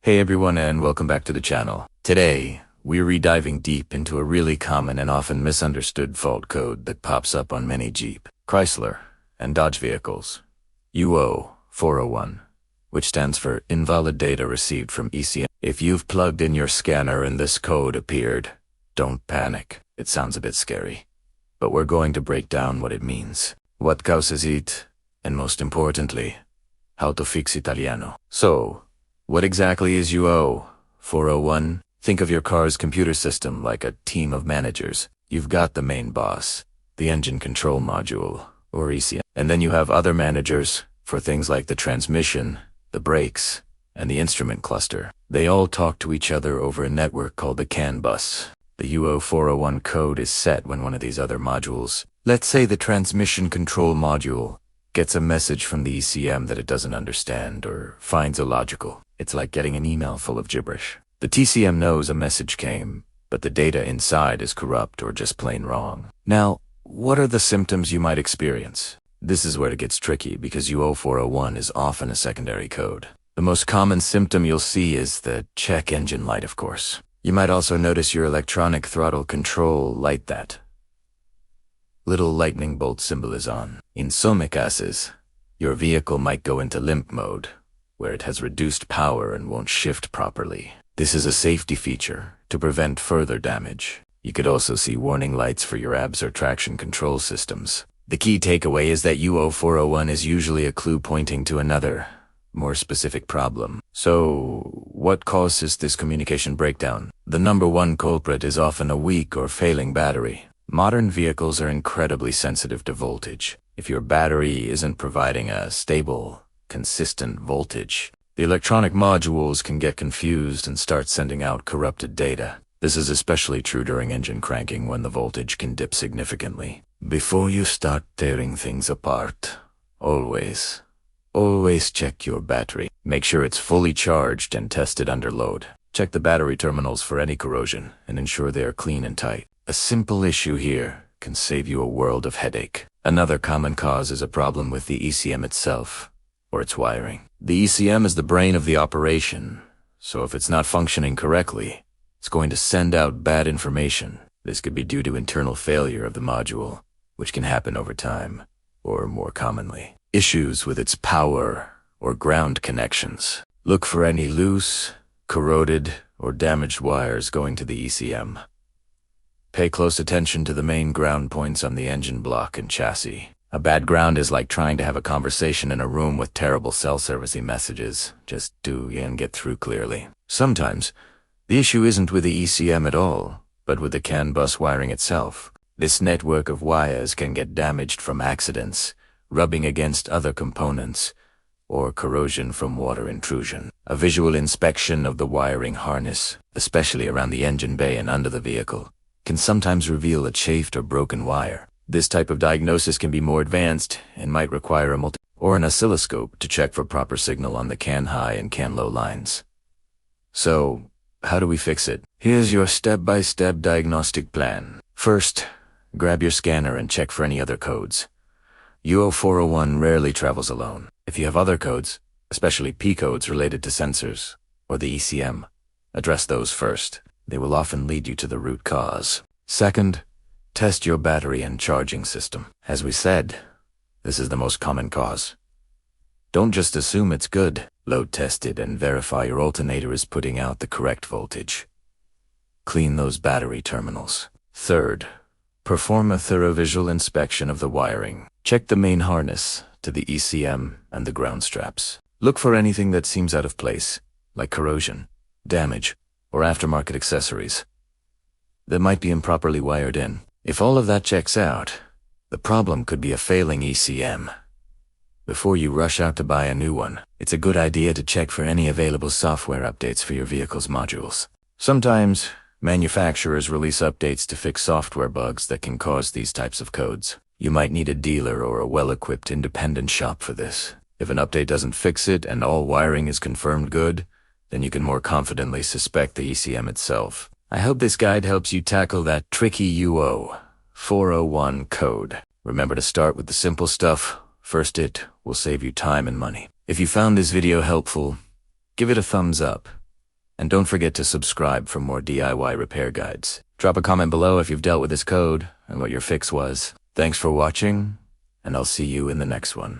Hey everyone and welcome back to the channel. Today, we're rediving deep into a really common and often misunderstood fault code that pops up on many Jeep, Chrysler, and Dodge vehicles. U0401, which stands for Invalid Data Received from ECM. If you've plugged in your scanner and this code appeared, don't panic. It sounds a bit scary. But we're going to break down what it means, what causes it, and most importantly, how to fix Italiano. So, what exactly is U0401? Think of your car's computer system like a team of managers. You've got the main boss, the engine control module, or ECM. And then you have other managers for things like the transmission, the brakes, and the instrument cluster. They all talk to each other over a network called the CAN bus. The U0401 code is set when one of these other modules, let's say the transmission control module, gets a message from the ECM that it doesn't understand or finds illogical. It's like getting an email full of gibberish. The TCM knows a message came, but the data inside is corrupt or just plain wrong. Now, what are the symptoms you might experience? This is where it gets tricky because U0401 is often a secondary code. The most common symptom you'll see is the check engine light, of course. You might also notice your electronic throttle control light that little lightning bolt symbol is on. In some cases, your vehicle might go into limp mode, where it has reduced power and won't shift properly. This is a safety feature to prevent further damage. You could also see warning lights for your ABS or traction control systems. The key takeaway is that U0401 is usually a clue pointing to another, more specific problem. So, what causes this communication breakdown? The number one culprit is often a weak or failing battery. Modern vehicles are incredibly sensitive to voltage. If your battery isn't providing a stable, consistent voltage, the electronic modules can get confused and start sending out corrupted data. This is especially true during engine cranking when the voltage can dip significantly. Before you start tearing things apart, always check your battery. Make sure it's fully charged and tested under load. Check the battery terminals for any corrosion and ensure they are clean and tight. A simple issue here can save you a world of headache. Another common cause is a problem with the ECM itself, or its wiring. The ECM is the brain of the operation, so if it's not functioning correctly, it's going to send out bad information. This could be due to internal failure of the module, which can happen over time, or more commonly, issues with its power or ground connections. Look for any loose, corroded, or damaged wires going to the ECM. Pay close attention to the main ground points on the engine block and chassis. A bad ground is like trying to have a conversation in a room with terrible cell servicing messages. Just do and get through clearly. Sometimes, the issue isn't with the ECM at all, but with the CAN bus wiring itself. This network of wires can get damaged from accidents, rubbing against other components, or corrosion from water intrusion. A visual inspection of the wiring harness, especially around the engine bay and under the vehicle, can sometimes reveal a chafed or broken wire. This type of diagnosis can be more advanced and might require an oscilloscope to check for proper signal on the CAN high and CAN low lines. So, how do we fix it? Here's your step-by-step diagnostic plan. First, grab your scanner and check for any other codes. U0401 rarely travels alone. If you have other codes, especially P codes related to sensors, or the ECM, address those first. They will often lead you to the root cause. Second, test your battery and charging system. As we said, this is the most common cause. Don't just assume it's good. Load test it and verify your alternator is putting out the correct voltage. Clean those battery terminals. Third, perform a thorough visual inspection of the wiring. Check the main harness to the ECM and the ground straps. Look for anything that seems out of place, like corrosion, damage, or aftermarket accessories that might be improperly wired in. If all of that checks out, the problem could be a failing ECM. Before you rush out to buy a new one, it's a good idea to check for any available software updates for your vehicle's modules. Sometimes, manufacturers release updates to fix software bugs that can cause these types of codes. You might need a dealer or a well-equipped independent shop for this. If an update doesn't fix it and all wiring is confirmed good, then you can more confidently suspect the ECM itself. I hope this guide helps you tackle that tricky U0401 code. Remember to start with the simple stuff. First, it will save you time and money. If you found this video helpful, give it a thumbs up And don't forget to subscribe for more DIY repair guides. Drop a comment below if you've dealt with this code and what your fix was. Thanks for watching, and I'll see you in the next one.